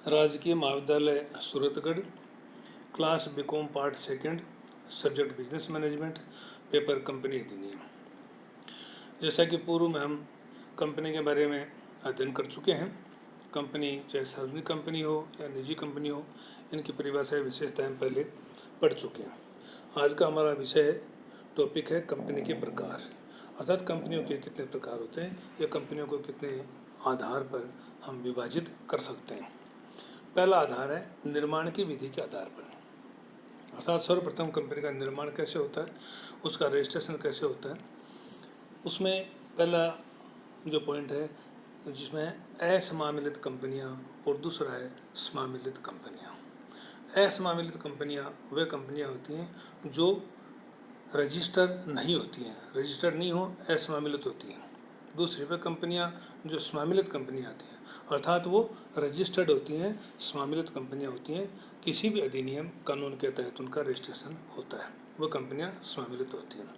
राजकीय महाविद्यालय Suratgarh, class BCom part second, subject business management, paper company अधिनियम। जैसा कि पूर्व में हम कंपनी के बारे में अध्ययन कर चुके हैं, कंपनी चाहे सार्वजनिक कंपनी हो या निजी कंपनी हो, इनकी परिभाषाएं विशेषताएं हम पहले पढ़ चुके हैं। आज का हमारा विषय टॉपिक है कंपनी के प्रकार, अर्थात कंपनियों के कितने प्रकार होते हैं या कंपनियों को कितने आधार पर हम विभाजित कर सकते हैं। पहला आधार है निर्माण की विधि के आधार पर, अर्थात सर्वप्रथम कंपनी का निर्माण कैसे होता है, उसका रजिस्ट्रेशन कैसे होता है। उसमें पहला जो पॉइंट है जिसमें असमामिलित कंपनियां और दूसरा है समामिलित कंपनियां। असमामिलित कंपनियां वे कंपनियां होती हैं जो रजिस्टर नहीं होती हैं, रजिस्टर्ड नहीं हो, असमामिलित होती हैं। दूसरी वे कंपनियां जो समामिलित कंपनियां आती हैं, अर्थात वो रजिस्टर्ड होती हैं, समामिलित कंपनियां होती हैं, किसी भी अधिनियम कानून के तहत उनका रजिस्ट्रेशन होता है, वो कंपनियां समामिलित होती हैं।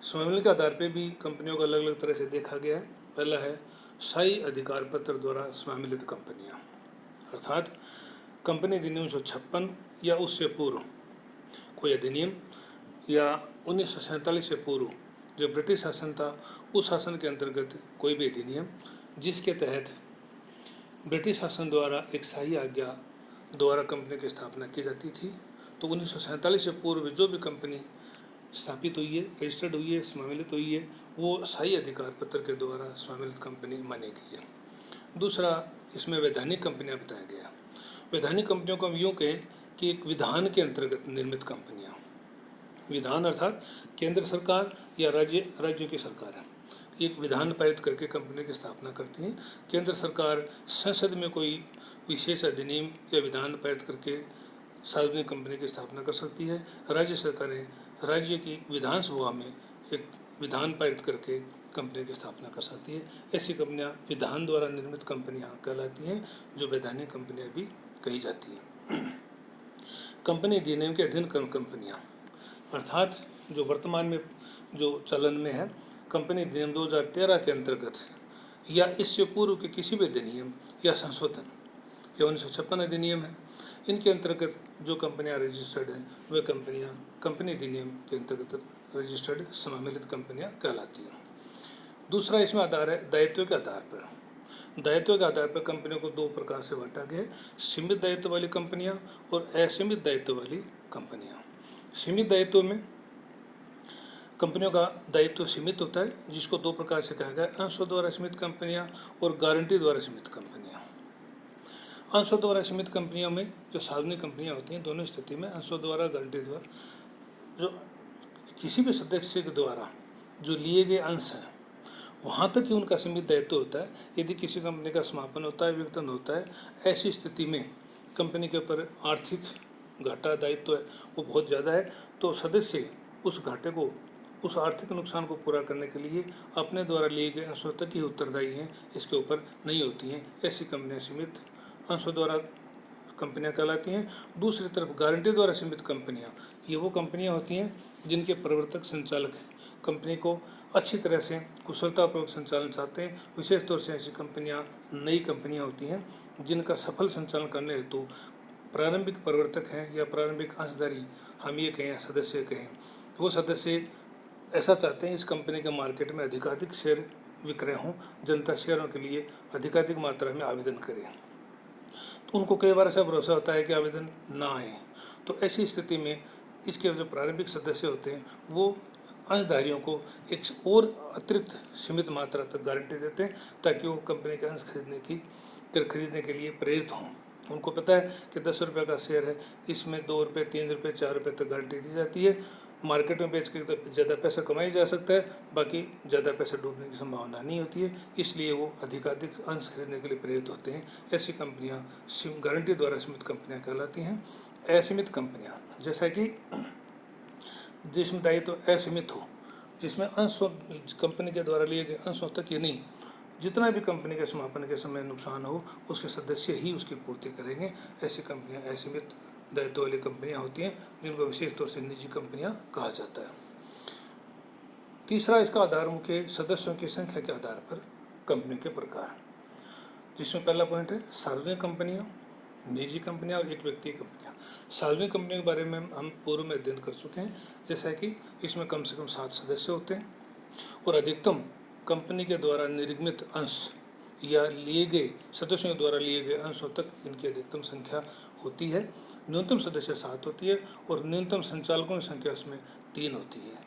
समामिलित के आधार पर भी कंपनियों को अलग अलग तरह से देखा गया है। पहला है स्थायी अधिकार पत्र द्वारा समामिलित कंपनियां, अर्थात कंपनी अधिनियम 1956 या उससे पूर्व कोई अधिनियम या 1947 से पूर्व जो ब्रिटिश शासन था, उस शासन के अंतर्गत कोई भी अधिनियम जिसके तहत ब्रिटिश शासन द्वारा एक शाही आज्ञा द्वारा कंपनी की स्थापना की जाती थी, तो 1947 से पूर्व जो भी कंपनी स्थापित हुई है, रजिस्टर्ड हुई है, समामिलित हुई है, वो शाही अधिकार पत्र के द्वारा समामिलित कंपनी मानी गई है। दूसरा इसमें वैधानिक कंपनियां बताया गया। वैधानिक कंपनियों को हम यूँ कहें कि एक विधान के अंतर्गत निर्मित कंपनियां, विधान अर्थात केंद्र सरकार या राज्यों की सरकार है, एक विधान पारित करके कंपनी की स्थापना करती हैं। केंद्र सरकार संसद में कोई विशेष अधिनियम या विधान पारित करके सार्वजनिक कंपनी की स्थापना कर सकती है। राज्य सरकारें राज्य की विधानसभा में एक विधान पारित करके कंपनी की स्थापना कर सकती है। ऐसी कंपनियां विधान द्वारा निर्मित कंपनियां कहलाती हैं, जो वैधानिक कंपनियां भी कही जाती हैं। कंपनी अधिनियम के अधीन कंपनियां, अर्थात जो वर्तमान में जो चलन में है, कंपनी अधिनियम 2013 के अंतर्गत या इससे पूर्व के किसी भी अधिनियम या संशोधन या 1956 अधिनियम है, इनके अंतर्गत जो कंपनियां रजिस्टर्ड हैं वे कंपनियां कंपनी अधिनियम के अंतर्गत रजिस्टर्ड समामिलित कंपनियां कहलाती हैं। दूसरा इसमें आधार है दायित्व के आधार पर। दायित्व के आधार पर कंपनियों को दो प्रकार से बांटा गया है, सीमित दायित्व वाली कंपनियां और असीमित दायित्व वाली कंपनियां। सीमित दायित्व में कंपनियों का दायित्व सीमित होता है, जिसको दो प्रकार से कहा गया है, अंशों द्वारा सीमित कंपनियां और गारंटी द्वारा सीमित कंपनियां। अंशों द्वारा सीमित कंपनियों में जो सार्वजनिक कंपनियां होती हैं, दोनों स्थिति में अंशों द्वारा गारंटी द्वारा, जो किसी भी सदस्य के द्वारा जो लिए गए अंश हैं वहाँ तक ही उनका सीमित दायित्व होता है। यदि किसी कंपनी का समापन होता है, विघटन होता है, ऐसी स्थिति में कंपनी के ऊपर आर्थिक घाटा दायित्व है वो बहुत ज़्यादा है, तो सदस्य उस घाटे को, उस आर्थिक नुकसान को पूरा करने के लिए अपने द्वारा लिए गए अंशों तक ही उत्तरदायी हैं, इसके ऊपर नहीं होती हैं। ऐसी कंपनियां सीमित अंशों द्वारा कंपनियां कहलाती हैं। दूसरी तरफ गारंटी द्वारा सीमित कंपनियां, ये वो कंपनियां होती हैं जिनके प्रवर्तक संचालक कंपनी को अच्छी तरह से कुशलतापूर्वक संचालन चाहते हैं। विशेष तौर से ऐसी कंपनियां नई कंपनियां होती हैं जिनका सफल संचालन करने हेतु प्रारंभिक प्रवर्तक हैं या प्रारंभिक अंशधारी, हम ये कहें सदस्य कहें, वो सदस्य ऐसा चाहते हैं इस कंपनी के मार्केट में अधिकाधिक शेयर विक्रय हों, जनता शेयरों के लिए अधिकाधिक मात्रा में आवेदन करें। तो उनको कई बार ऐसा भरोसा होता है कि आवेदन ना आए, तो ऐसी स्थिति में इसके जो प्रारंभिक सदस्य होते हैं वो अंशधारियों को एक और अतिरिक्त सीमित मात्रा तक गारंटी देते हैं, ताकि वो कंपनी के अंश खरीदने के लिए प्रेरित हों। उनको पता है कि 10 रुपये का शेयर है, इसमें 2 रुपये, 3 रुपये, 4 रुपये तक गारंटी दी जाती है। मार्केट में बेच के तो ज़्यादा पैसा कमाई जा सकता है, बाकी ज़्यादा पैसा डूबने की संभावना नहीं होती है, इसलिए वो अधिकाधिक अंश खरीदने के लिए प्रेरित होते हैं। ऐसी कंपनियां गारंटी द्वारा सीमित कंपनियां कहलाती हैं। असीमित कंपनियां, जैसा कि जिसमें दायित्व असीमित हो, जिसमें अंशों कंपनी के द्वारा लिए गए अंशों तक ही नहीं, जितना भी कंपनी के समापन के समय नुकसान हो उसके सदस्य ही उसकी पूर्ति करेंगे, ऐसी कंपनियां असीमित दायित्व वाली कंपनियां होती हैं, जिनको विशेष तौर से निजी कंपनियां कहा जाता है। तीसरा इसका आधार मुख्य सदस्यों की संख्या के आधार पर कंपनी के प्रकार, जिसमें पहला पॉइंट है सार्वजनिक कंपनियां, निजी कंपनियां और एक व्यक्ति कंपनियां। सार्वजनिक कंपनियों के बारे में हम पूर्व में अध्ययन कर चुके हैं, जैसा कि इसमें कम से कम 7 सदस्य होते हैं और अधिकतम कंपनी के द्वारा निर्गमित अंश या लिए गए सदस्यों द्वारा लिए गए अंशों तक इनकी अधिकतम संख्या होती है। न्यूनतम सदस्य 7 होती है और न्यूनतम संचालकों की संख्या उसमें 3 होती है।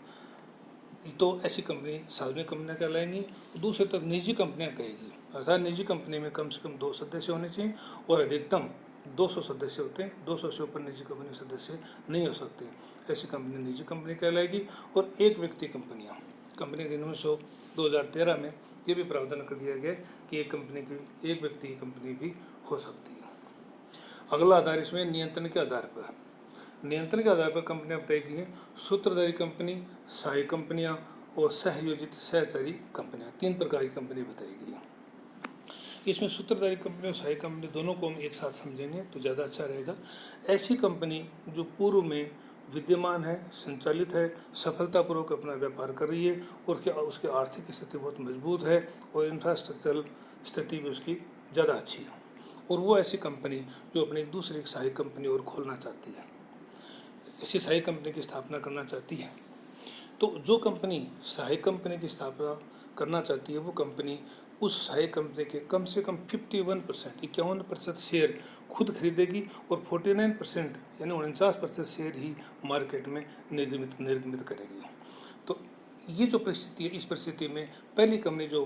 तो ऐसी कंपनी सार्वजनिक कंपनियां कहलाएंगी। दूसरी तरफ निजी कंपनियां कहेगी, अर्थात निजी कंपनी में कम से कम 2 सदस्य होने चाहिए और अधिकतम 200 सदस्य होते हैं। 200 से ऊपर निजी कंपनी सदस्य नहीं हो सकते, ऐसी कंपनी निजी कंपनी कहलाएगी। और एक व्यक्ति कंपनियां, कंपनी अधिनियम 2013 में ये भी प्रावधान कर दिया गया कि एक व्यक्ति की कंपनी भी हो सकती है। अगला आधार इसमें नियंत्रण के आधार पर कंपनियां बताई गई हैं। सूत्रधारी कंपनी, सहायक कंपनियां और सहयोजित सहचारी कंपनियां, 3 प्रकार की कंपनी बताई गई हैं। इसमें सूत्रधारी कंपनी और सहायक कंपनी दोनों को हम एक साथ समझेंगे तो ज़्यादा अच्छा रहेगा। ऐसी कंपनी जो पूर्व में विद्यमान है, संचालित है, सफलतापूर्वक अपना व्यापार कर रही है और उसकी आर्थिक स्थिति बहुत मजबूत है और इंफ्रास्ट्रक्चरल स्थिति भी उसकी ज़्यादा अच्छी है। और वो ऐसी कंपनी जो अपनी एक दूसरी सहायक कंपनी और खोलना चाहती है, ऐसी सहायक कंपनी की स्थापना करना चाहती है। तो जो कंपनी सहायक कंपनी की स्थापना करना चाहती है वो कंपनी उस सहायक कंपनी के कम से कम 51% शेयर खुद खरीदेगी और 49% यानी 49% शेयर ही मार्केट में निर्गमित करेगी। तो ये जो परिस्थिति है, इस परिस्थिति में पहली कंपनी जो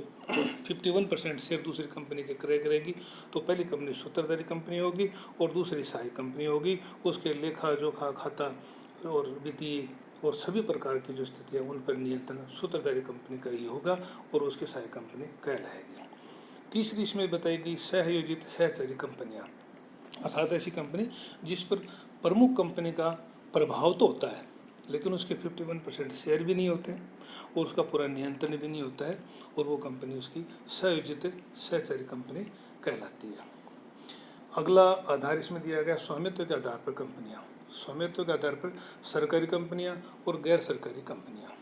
51% शेयर दूसरी कंपनी के क्रय करेगी तो पहली कंपनी सूत्रधारी कंपनी होगी और दूसरी सहायक कंपनी होगी। उसके लेखा जोखा, खाता और वित्तीय और सभी प्रकार की जो स्थितियाँ उन पर नियंत्रण सूत्रधारी कंपनी का ही होगा और उसकी सहायक कंपनी कहलाएगी। तीसरी इसमें बताई गई सहयोजित सहचारी कंपनियाँ, अर्थात ऐसी कंपनी जिस पर प्रमुख कंपनी का प्रभाव तो होता है लेकिन उसके 51% शेयर भी नहीं होते और उसका पूरा नियंत्रण भी नहीं होता है और वो कंपनी उसकी सहयोजित सहचारी कंपनी कहलाती है। अगला आधार इसमें दिया गया स्वामित्व के आधार पर कंपनियाँ। स्वामित्व के आधार पर सरकारी कंपनियाँ और गैर सरकारी कंपनियाँ।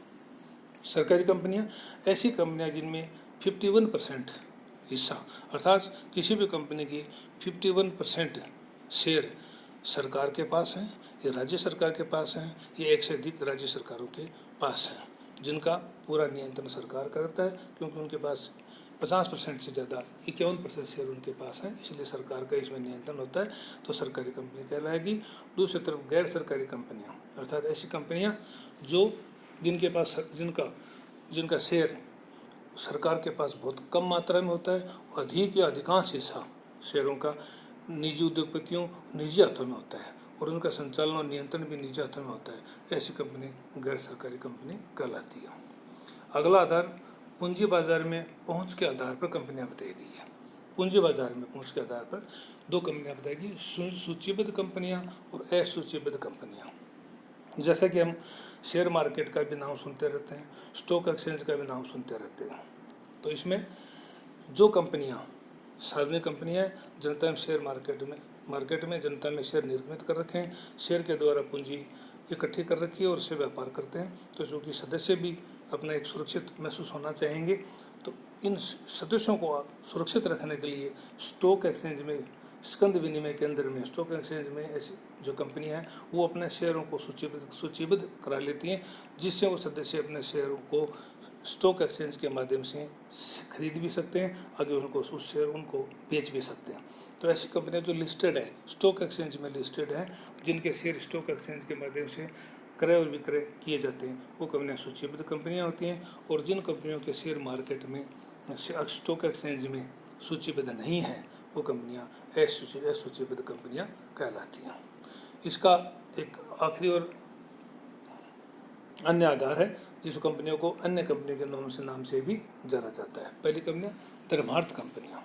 सरकारी कंपनियाँ ऐसी कंपनियाँ जिनमें 51% हिस्सा, अर्थात किसी भी कंपनी की 51% शेयर सरकार के पास हैं या राज्य सरकार के पास हैं या एक से अधिक राज्य सरकारों के पास हैं, जिनका पूरा नियंत्रण सरकार करता है क्योंकि उनके पास 50% से ज़्यादा 51% शेयर उनके पास है, इसलिए सरकार का इसमें नियंत्रण होता है, तो सरकारी कंपनी कहलाएगी। दूसरी तरफ गैर सरकारी कंपनियां, अर्थात ऐसी कंपनियां जो जिनका शेयर सरकार के पास बहुत कम मात्रा में होता है, अधिक या अधिकांश हिस्सा शेयरों का निजी उद्योगपतियों, निजी हाथों में होता है और उनका संचालन और नियंत्रण भी निजी हाथों में होता है, ऐसी कंपनी गैर सरकारी कंपनी कहलाती है। अगला आधार पूंजी बाजार में पहुंच के आधार पर कंपनियां बताई गई है। पूंजी बाजार में पहुंच के आधार पर 2 कंपनियां बताएगी, सूचीबद्ध कंपनियां और असूचीबद्ध कंपनियां। जैसा कि हम शेयर मार्केट का भी नाम सुनते रहते हैं, स्टॉक एक्सचेंज का भी नाम सुनते रहते हैं, तो इसमें जो कंपनियां सार्वजनिक कंपनियां जनता में शेयर मार्केट में जनता में शेयर निर्गमित कर रखे हैं, शेयर के द्वारा पूंजी इकट्ठी कर रखी है और उससे व्यापार करते हैं, तो जो कि सदस्य भी अपना एक सुरक्षित महसूस होना चाहेंगे, तो इन सदस्यों को सुरक्षित रखने के लिए स्टॉक एक्सचेंज में, स्कंद विनिमय केंद्र में, स्टॉक एक्सचेंज में ऐसी जो कंपनी है वो अपने शेयरों को सूचीबद्ध करा लेती हैं, जिससे वो सदस्य अपने शेयरों को स्टॉक एक्सचेंज के माध्यम से खरीद भी सकते हैं, आगे उस शेयर उनको बेच भी सकते हैं। तो ऐसी कंपनियां जो लिस्टेड है, स्टॉक एक्सचेंज में लिस्टेड है, जिनके शेयर स्टॉक एक्सचेंज के माध्यम से क्रय और विक्रय किए जाते हैं, वो कंपनियां सूचीबद्ध कंपनियां होती हैं। और जिन कंपनियों के शेयर मार्केट में स्टॉक एक्सचेंज में सूचीबद्ध नहीं है वो कंपनियां असूचीबद्ध कंपनियां कहलाती हैं। इसका एक आखिरी और अन्य आधार है जिस कंपनियों को अन्य कंपनी के नाम से भी जाना जाता है। पहली कंपनियां धर्मार्थ कंपनियां।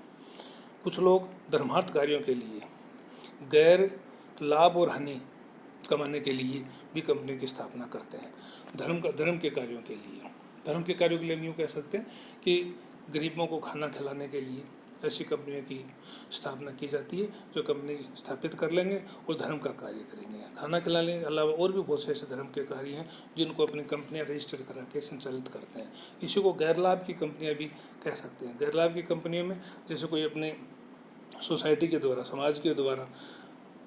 कुछ लोग धर्मार्थ कार्यों के लिए गैर लाभ और हानि कमाने के लिए भी कंपनी की स्थापना करते हैं। धर्म के कार्यों के लिए हम यूँ कह सकते हैं कि गरीबों को खाना खिलाने के लिए ऐसी कंपनियों की स्थापना की जाती है जो कंपनी स्थापित कर लेंगे और धर्म का कार्य करेंगे। खाना खिलाने के अलावा और भी बहुत से ऐसे धर्म के कार्य हैं जिनको अपनी कंपनियां रजिस्टर करा के संचालित करते हैं। इसी को गैर लाभ की कंपनियां भी कह सकते हैं। गैर लाभ की कंपनियों में जैसे कोई अपने सोसाइटी के द्वारा, समाज के द्वारा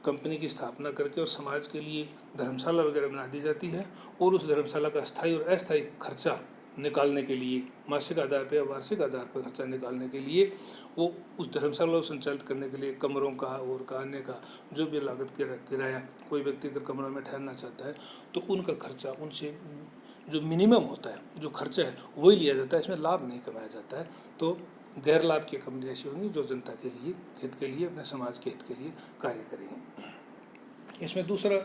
कंपनी की स्थापना करके और समाज के लिए धर्मशाला वगैरह बना दी जाती है, और उस धर्मशाला का स्थायी और अस्थायी खर्चा निकालने के लिए, मासिक आधार पर या वार्षिक आधार पर खर्चा निकालने के लिए, वो उस धर्मशाला को संचालित करने के लिए कमरों का और खाने का जो भी लागत किराया, कोई व्यक्ति अगर कमरों में ठहरना चाहता है तो उनका खर्चा, उनसे जो मिनिमम होता है, जो खर्चा है वही लिया जाता है, इसमें लाभ नहीं कमाया जाता है। तो गैर लाभ की कंपनी ऐसी होंगी जो जनता के लिए, हित के लिए, अपने समाज के हित के लिए कार्य करेंगी। इसमें दूसरा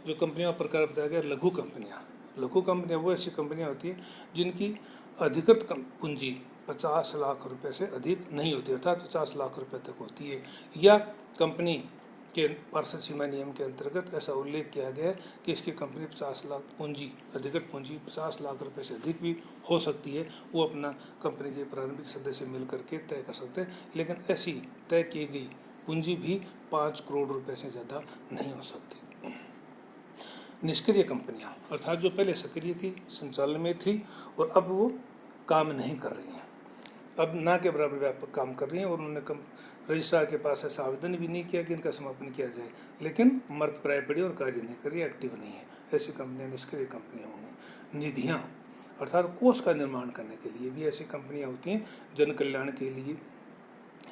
जो कंपनियों का प्रकार बताया गया, लघु कंपनियां। लघु कंपनियां वो ऐसी कंपनियां होती है जिनकी अधिकृत पूंजी 50 लाख रुपए से अधिक नहीं होती, अर्थात 50 लाख रुपए तक होती है, या कंपनी के पार्षद सीमा नियम के अंतर्गत ऐसा उल्लेख किया गया है कि इसकी कंपनी 50 लाख पूंजी, अधिकृत पूंजी 50 लाख रुपए से अधिक भी हो सकती है, वो अपना कंपनी के प्रारंभिक सदस्य मिल करके तय कर सकते हैं, लेकिन ऐसी तय की गई पूंजी भी 5 करोड़ रुपए से ज़्यादा नहीं हो सकती। निष्क्रिय कंपनियां, अर्थात जो पहले सक्रिय थी, संचालन में थी और अब वो काम नहीं कर रही हैं, अब ना के बराबर व्यापक काम कर रही हैं, और उन्होंने रजिस्ट्रार के पास ऐसा आवेदन भी नहीं किया कि इनका समापन किया जाए, लेकिन मर्द प्राय पड़ी और कार्य नहीं कर रही, एक्टिव नहीं है, ऐसी कंपनियां निष्क्रिय कंपनियां होंगी। निधियां, अर्थात कोष का निर्माण करने के लिए भी ऐसी कंपनियां होती हैं, जन कल्याण के लिए,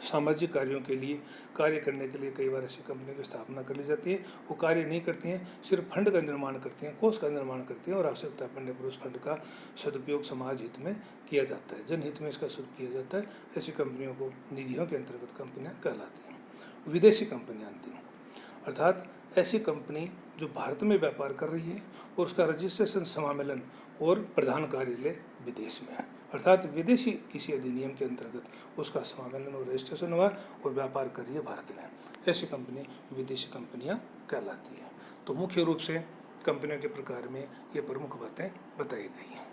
सामाजिक कार्यों के लिए कार्य करने के लिए कई बार ऐसी कंपनी की स्थापना कर ली जाती है। वो कार्य नहीं करती हैं, सिर्फ फंड का निर्माण करती हैं, कोष का निर्माण करती हैं, और आवश्यकता पड़ने पर उस फंड का सदुपयोग समाज हित में किया जाता है, जनहित में इसका सदुपयोग किया जाता है। ऐसी कंपनियों को निधियों के अंतर्गत कंपनियां कहलाती हैं। विदेशी कंपनियां अंतिम, अर्थात ऐसी कंपनी जो भारत में व्यापार कर रही है और उसका रजिस्ट्रेशन, समामेलन और प्रधान कार्यालय विदेश में है, अर्थात विदेशी किसी अधिनियम के अंतर्गत उसका समामेलन और रजिस्ट्रेशन हुआ और व्यापार कर रही है भारत में, ऐसी कंपनी विदेशी कंपनियां कहलाती हैं। तो मुख्य रूप से कंपनियों के प्रकार में ये प्रमुख बातें बताई गई हैं।